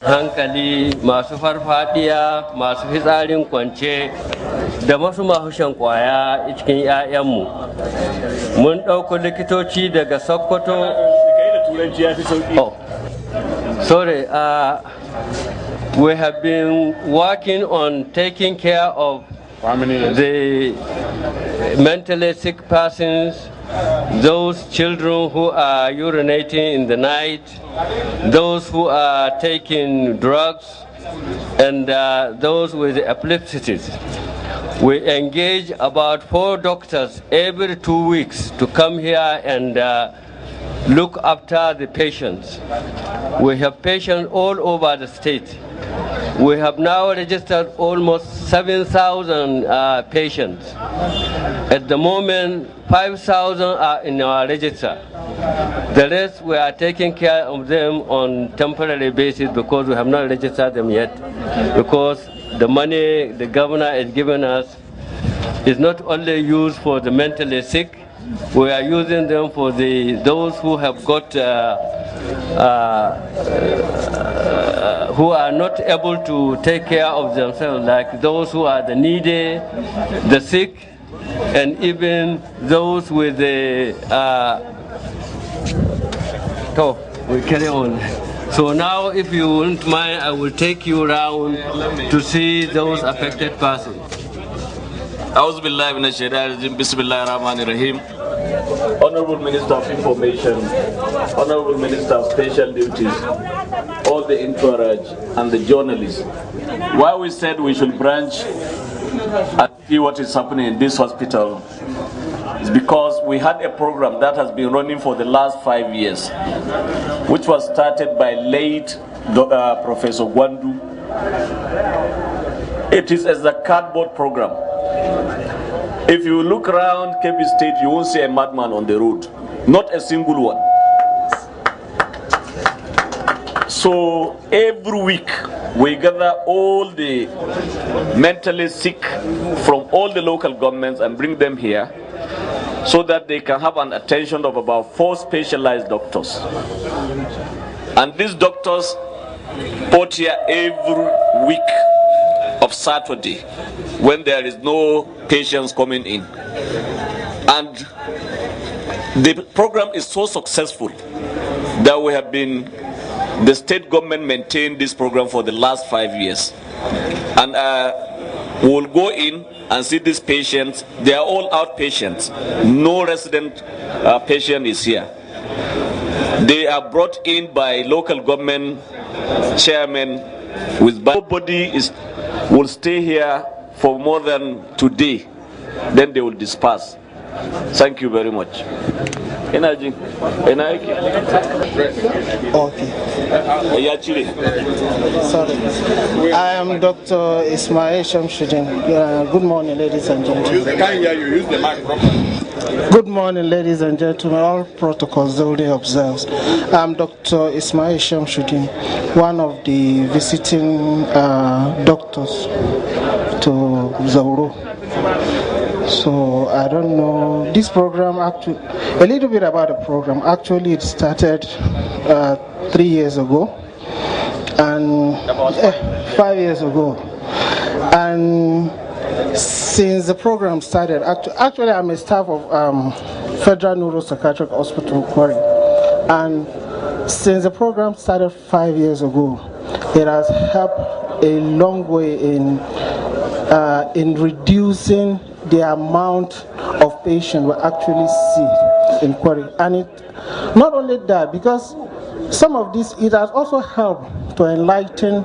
hankali masu farfadiya masu fitsarin kwance da masu mahushan kwaya cikin 'ya'yanmu mun ɗauko likitoci daga Sokoto. Sorry, we have been working on taking care of the mentally sick persons, those children who are urinating in the night, those who are taking drugs, and those with epilepsies. We engage about 4 doctors every 2 weeks to come here and look after the patients. We have patients all over the state. We have now registered almost 7,000 patients. At the moment, 5,000 are in our register. The rest, we are taking care of them on temporary basis because we have not registered them yet. Because the money the governor is giving us is not only used for the mentally sick, we are using them for those who have got who are not able to take care of themselves, like those who are the needy, the sick, and even those with the so we carry on. So now, if you wouldn't mind, I will take you around to see those affected persons. Bismillahirrahmanirrahim. Honorable Minister of Information, Honorable Minister of Special Duties, all the entourage and the journalists. Why we said we should branch and see what is happening in this hospital is because we had a program that has been running for the last 5 years, which was started by late Professor Gwandu. It is as a cardboard program. If you look around KEBBI State, you won't see a madman on the road. Not a single one. So every week, we gather all the mentally sick from all the local governments and bring them here so that they can have an attention of about 4 specialized doctors. And these doctors put here every week of Saturday when there is no patients coming in. And the program is so successful that we have been, the state government maintained this program for the last 5 years. And we'll go in and see these patients. They are all outpatients. No resident patient is here. They are brought in by local government chairmen with nobody will stay here for more than today, then they will disperse. Thank you very much. Okay. Sorry. I am Dr. Ismail Shamsuddin. Good morning, ladies and gentlemen. Good morning, ladies and gentlemen. All protocols duly observed. I'm Dr. Ismail Shamsuddin, one of the visiting doctors to Zauro. So I don't know this program. Actually, a little bit about the program. Actually, it started 3 years ago, and 5 years ago, and since the program started, actually I'm a staff of Federal Neuropsychiatric Hospital, Quarry, and since the program started 5 years ago, it has helped a long way in reducing the amount of patients we actually see in Quarry. And it not only that, because some of this, it has also helped to enlighten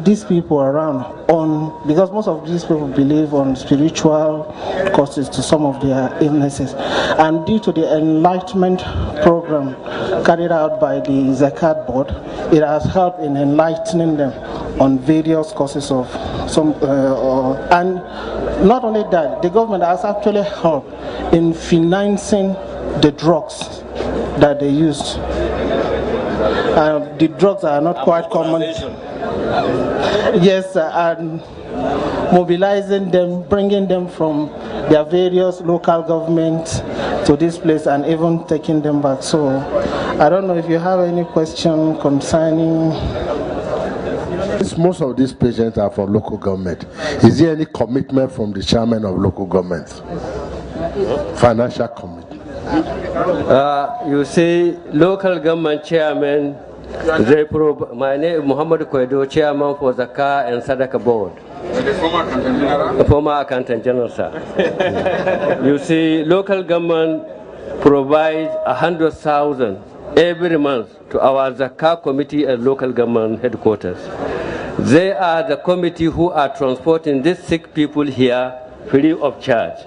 these people around on, because most of these people believe on spiritual causes to some of their illnesses. And due to the enlightenment program carried out by the Zakat board, it has helped in enlightening them on various causes of some, and not only that, the government has actually helped in financing the drugs that they use. The drugs are not quite common. Yes, and mobilizing them, bringing them from their various local governments to this place and even taking them back. So I don't know if you have any question concerning Since most of these patients are from local government, is there any commitment from the chairman of local government? Financial commitment? You see, local government chairman, my name is Muhammad Kwedo, chairman for Zakah and Sadaka board. The former accountant general, sir. You see, local government provides 100,000 every month to our Zakah committee at local government headquarters. They are the committee who are transporting these sick people here free of charge.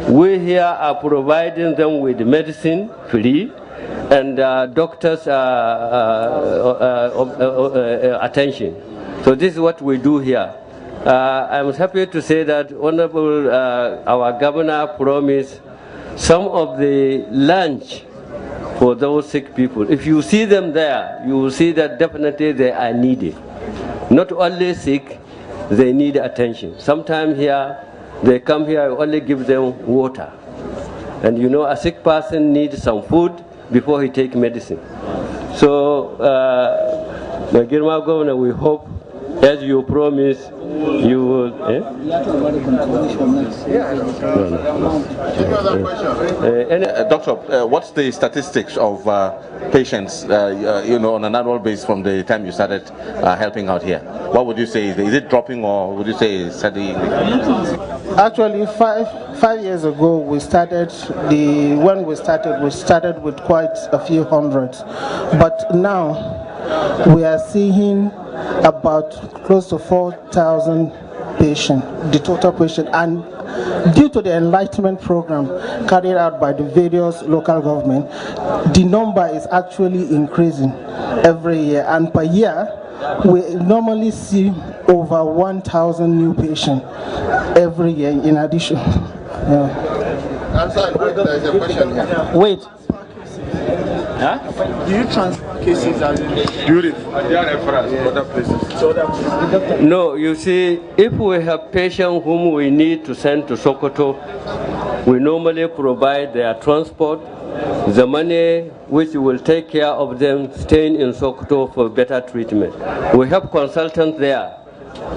We here are providing them with medicine free and doctors' attention. So this is what we do here. I'm happy to say that Honorable our governor promised some of the lunch for those sick people. If you see them there, you will see that definitely they are needed. Not only sick, they need attention. Sometimes here, they come here, I only give them water. And you know, a sick person needs some food before he takes medicine. So, my Girma Governor, we hope, as you promised, you will. Doctor, what's the statistics of patients, on an annual basis from the time you started helping out here? What would you say? Is it dropping, or would you say it's steady? Actually, five years ago, we started with quite a few hundreds, but now we are seeing about close to 4,000 patients, the total patient, and due to the enlightenment program carried out by the various local government, the number is actually increasing every year, and per year we normally see over 1,000 new patients every year in addition. Yeah. I'm sorry, there is a question here. Wait. Huh? Do you transfer cases as during other places? No, you see, if we have patients whom we need to send to Sokoto, we normally provide their transport, the money which will take care of them staying in Sokoto for better treatment. We have consultants there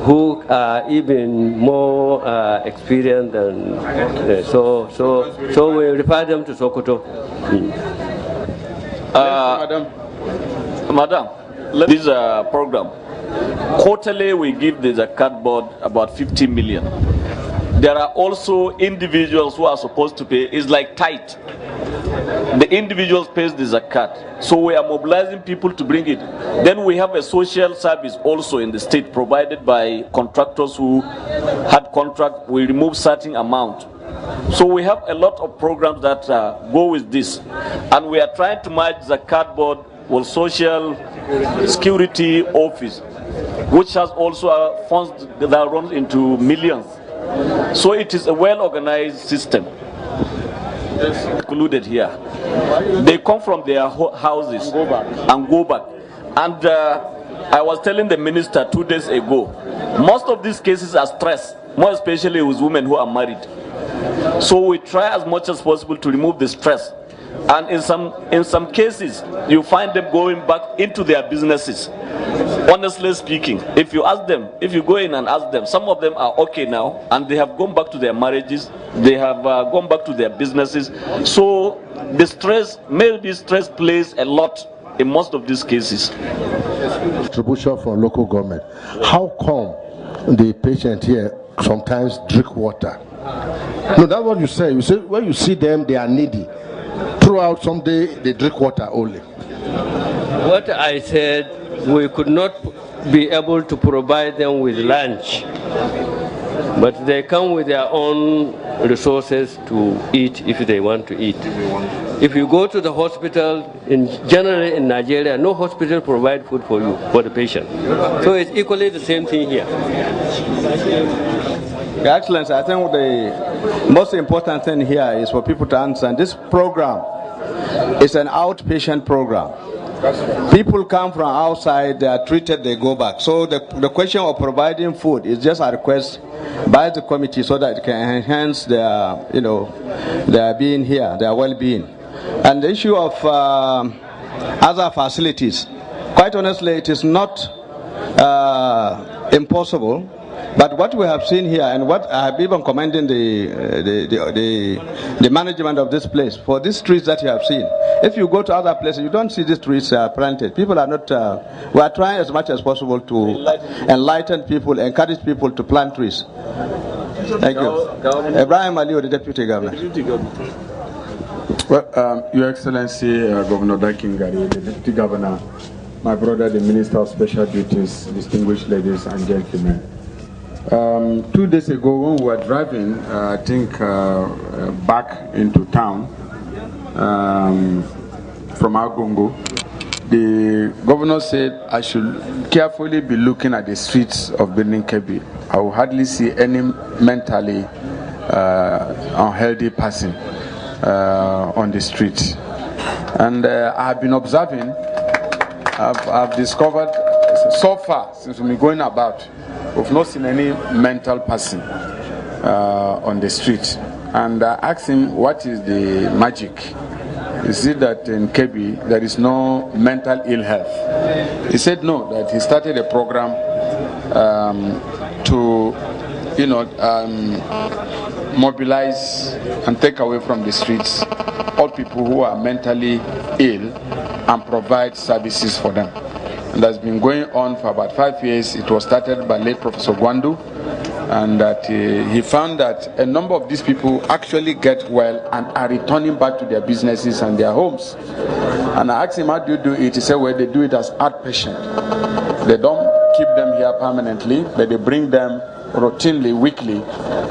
who are even more experienced than so we refer them to Sokoto. Madam, this is a program. Quarterly, we give the Zakat board about 50 million. There are also individuals who are supposed to pay. It's like tithe. The individuals pay the Zakat. So we are mobilizing people to bring it. Then we have a social service also in the state provided by contractors who had contract. We remove certain amount. So we have a lot of programs that go with this. And we are trying to merge Zakat board with social security office, which has also funds that run into millions. So it is a well-organized system. Included here. They come from their houses and go back. And I was telling the minister 2 days ago, most of these cases are stress, more especially with women who are married. So we try as much as possible to remove the stress. And in some cases, you find them going back into their businesses. Honestly speaking, if you go in and ask them, some of them are okay now, and they have gone back to their marriages, they have gone back to their businesses. So the stress plays a lot in most of these cases. Distribution from local government. How come the patient here sometimes drink water? No, that's what you say. You say when you see them, they are needy. Throughout some day, they drink water only. What I said, we could not be able to provide them with lunch, but they come with their own resources to eat if they want to eat. If you go to the hospital, generally in Nigeria, no hospital provides food for you, for the patient. So it's equally the same thing here. Your Excellency, I think the most important thing here is for people to understand this program is an outpatient program. People come from outside, they are treated, they go back. So the question of providing food is just a request by the committee so that it can enhance their, their being here, their well-being. And the issue of other facilities, quite honestly, it is not impossible. But what we have seen here, and what I have even commended the management of this place for these trees that you have seen. If you go to other places, you don't see these trees planted. People are not. We are trying as much as possible to enlighten people, encourage people to plant trees. Thank you. Ibrahim Aliu, the Deputy Governor. Well, Your Excellency, Governor Dakingari, the Deputy Governor, my brother, the Minister of Special Duties, distinguished ladies and gentlemen. 2 days ago, when we were driving, I think back into town from Agongo, the governor said I should carefully be looking at the streets of Birnin Kebbi. I will hardly see any mentally unhealthy person on the street. And I have been observing, I've discovered so far since we've been going about, we've not seen any mental person on the street. And I asked him, what is the magic? Is it that in KEBBI there is no mental ill health? He said no, that he started a program to, mobilize and take away from the streets all people who are mentally ill and provide services for them. And that's been going on for about 5 years. It was started by late Professor Gwandu, and that he found that a number of these people actually get well and are returning back to their businesses and their homes. And I asked him, how do you do it? He said, well, they do it as outpatient. They don't keep them here permanently, but they bring them routinely, weekly,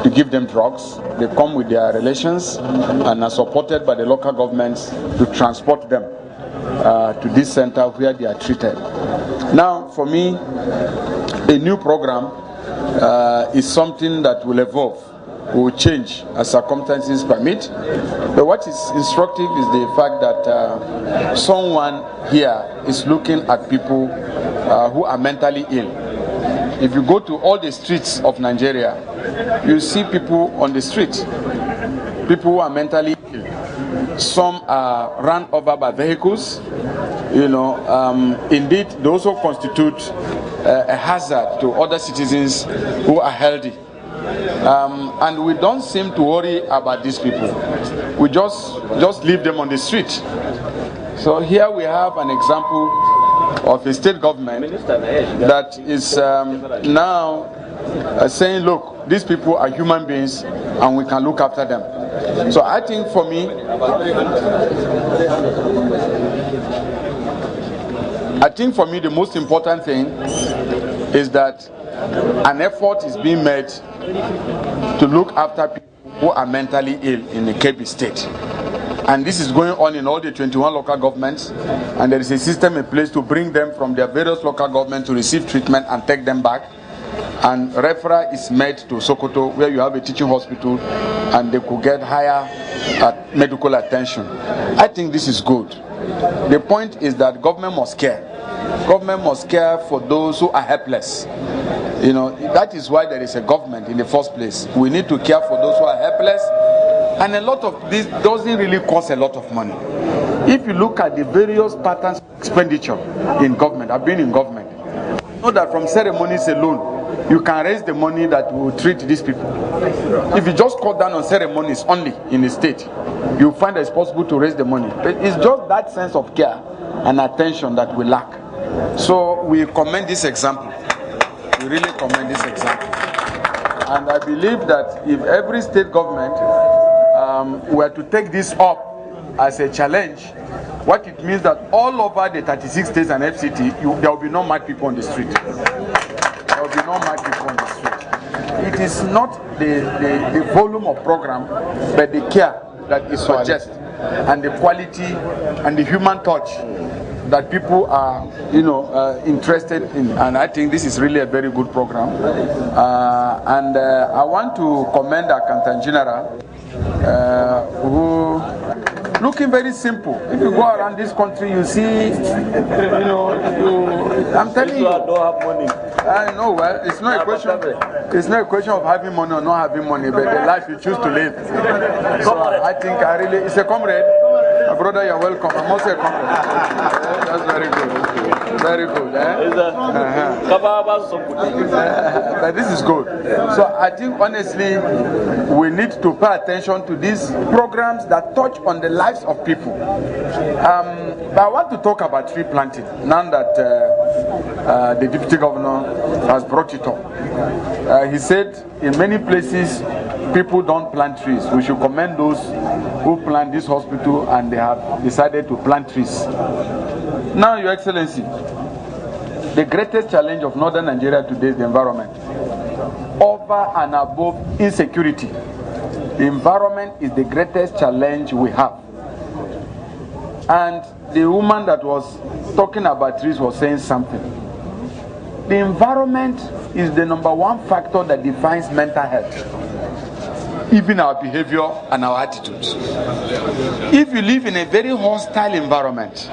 to give them drugs. They come with their relations and are supported by the local governments to transport them to this center where they are treated. Now, for me, a new program is something that will evolve, will change as circumstances permit. But what is instructive is the fact that someone here is looking at people who are mentally ill. If you go to all the streets of Nigeria, you see people on the street, people who are mentally ill. Some are run over by vehicles. Indeed, they also constitute a hazard to other citizens who are healthy. And we don't seem to worry about these people. We just leave them on the street. So here we have an example of a state government that is now saying, look, these people are human beings and we can look after them. So I think for me, the most important thing is that an effort is being made to look after people who are mentally ill in the KEBBI state. And this is going on in all the 21 local governments, and there is a system in place to bring them from their various local governments to receive treatment and take them back. And referral is made to Sokoto, where you have a teaching hospital, and they could get higher medical attention. I think this is good. The point is that government must care. Government must care for those who are helpless. That is why there is a government in the first place. We need to care for those who are helpless. And a lot of this doesn't really cost a lot of money. If you look at the various patterns of expenditure in government, I've been in government, you know that from ceremonies alone, you can raise the money that will treat these people. If you just cut down on ceremonies only in the state, you find that it's possible to raise the money. But it's just that sense of care and attention that we lack. So we commend this example. We really commend this example. And I believe that if every state government were to take this up as a challenge, what it means that all over the 36 states and FCT, there will be no mad people on the street. There will be no mad people on the street. It is not the volume of program, but the care that is suggested, and the quality and the human touch that people are, interested in. And I think this is really a very good program. And I want to commend the Accountant General, who looking very simple. If you go around this country, you see, I'm telling you, don't have money. I know. Well, it's not a question. It's not a question of having money or not having money, but the life you choose to live. So I think it's a comrade. My brother, you're welcome. I'm also a comrade. That's very good. Very good. But this is good. So I think honestly, we need to pay attention to these programs that touch on the lives of people. But I want to talk about tree planting now that the deputy governor has brought it up. He said in many places people don't plant trees. We should commend those who plant this hospital and they have decided to plant trees. Now, Your Excellency, the greatest challenge of northern Nigeria today is the environment. Over and above insecurity, the environment is the greatest challenge we have. And the woman that was talking about trees was saying something. The environment is the #1 factor that defines mental health, even our behavior and our attitudes. If you live in a very hostile environment,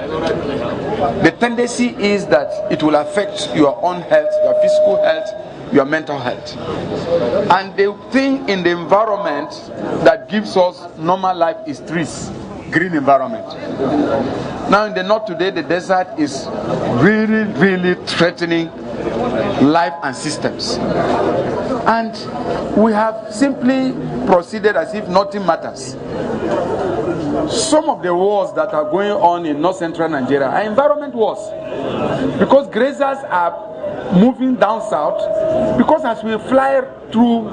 the tendency is that it will affect your own health, your physical health, your mental health. And the thing in the environment that gives us normal life is trees, green environment. Now in the north today, the desert is really, really threatening life and systems. And we have simply proceeded as if nothing matters. Some of the wars that are going on in north central Nigeria are environment wars, because grazers are moving down south, because as we fly through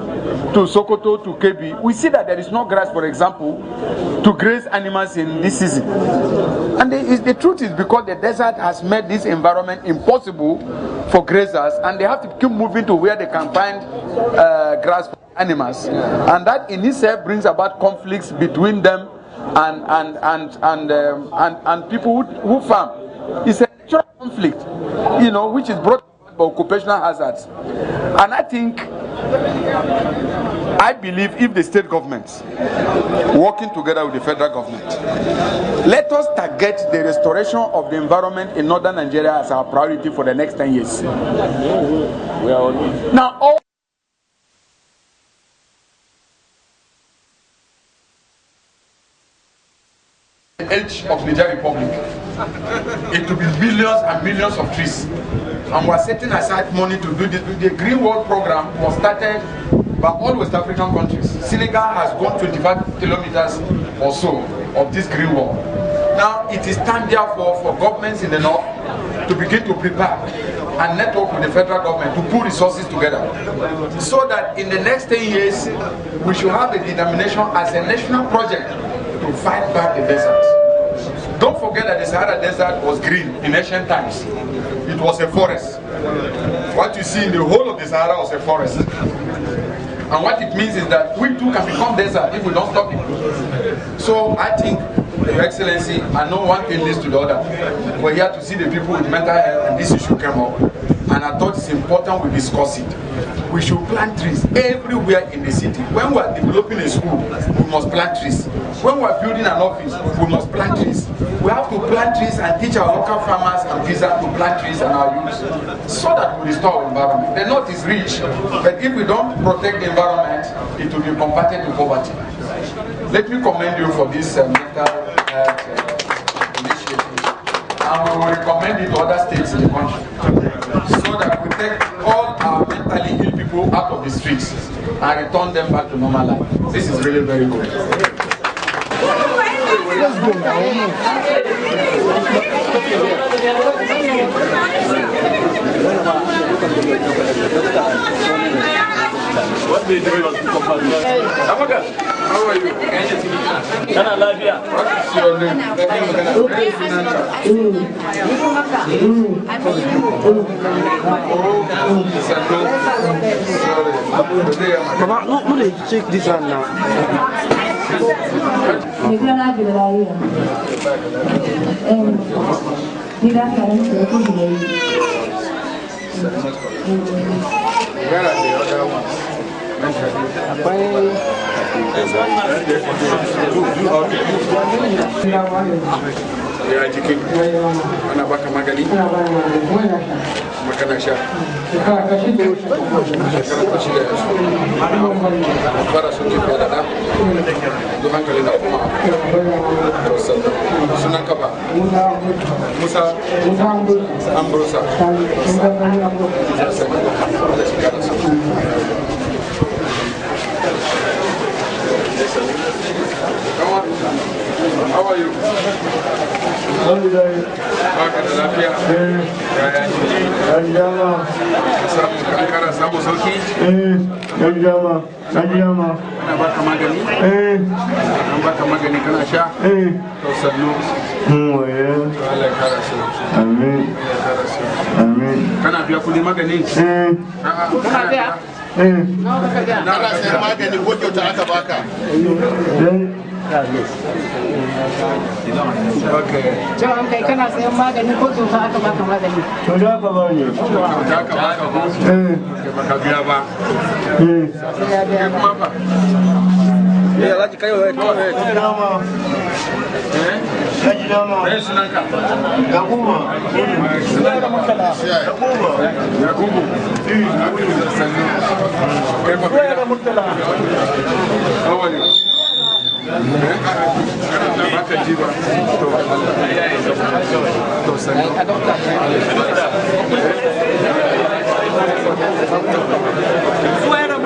to Sokoto, to KEBBI, we see that there is no grass, for example, to graze animals in this season. And the truth is because the desert has made this environment impossible for grazers, and they have to keep moving to where they can find grass for animals. And that in itself brings about conflicts between them and people who farm. It's a natural conflict, you know, which is brought by occupational hazards. And I believe if the state governments working together with the federal government, let us target the restoration of the environment in northern Nigeria as our priority for the next 10 years. Now, all the edge of Niger Republic, it will be millions and millions of trees. And we're setting aside money to do this. The Green World program was started by all West African countries. Senegal has gone 25 kilometers or so of this Green Wall. Now it is time therefore for governments in the north to begin to prepare and network with the federal government to put resources together, so that in the next 10 years we should have a determination as a national project to fight back the desert. Don't forget that the Sahara Desert was green in ancient times. It was a forest. What you see in the whole of the Sahara was a forest. And what it means is that we too can become desert if we don't stop it. So I think, Your Excellency, I know one thing leads to the other. We're here to see the people with mental health, and this issue came up. And I thought it's important we discuss it. We should plant trees everywhere in the city. When we are developing a school, we must plant trees. When we are building an office, we must plant trees. We have to plant trees and teach our local farmers and peasants to plant trees and our youth, so that we restore our environment. The north is rich, but if we don't protect the environment, it will be converted to poverty. Let me commend you for this mental health initiative. And we will recommend it to other states in the country, so that we take all our mentally ill people out of the streets and return them back to normal life. This is really very good. Let's go now. What do you do? How are you? What is your name? Mama, no, check this one now. Where are the other ones? Okay. Ya jikin ana baka magani makana sha shekara ta shida fara soke fiye da duk hankali na kuma sunan kafa musa amburusa How are you? Baka da lafiya? Yaya jiki? Kankara samu sauki? Ana baka magani? An baka magani kana sha? To sannu. Allah ya kara su. Amin. Kana biya kudi magani? Kana biya? Kana sayar magani ko kyauta aka baka? Cewa kai kana sayan magani ko kyauta aka baka magani? Kyauta aka bani. Kyauta aka baka ko? Baka biya ba. Biya kuma ba. Alhaji kai wai kawai. Alhaji dama. Kai sunanka? Yakubu. Yakubu. Kai ba biya. How are you? Baka ji ba. To sani. Suara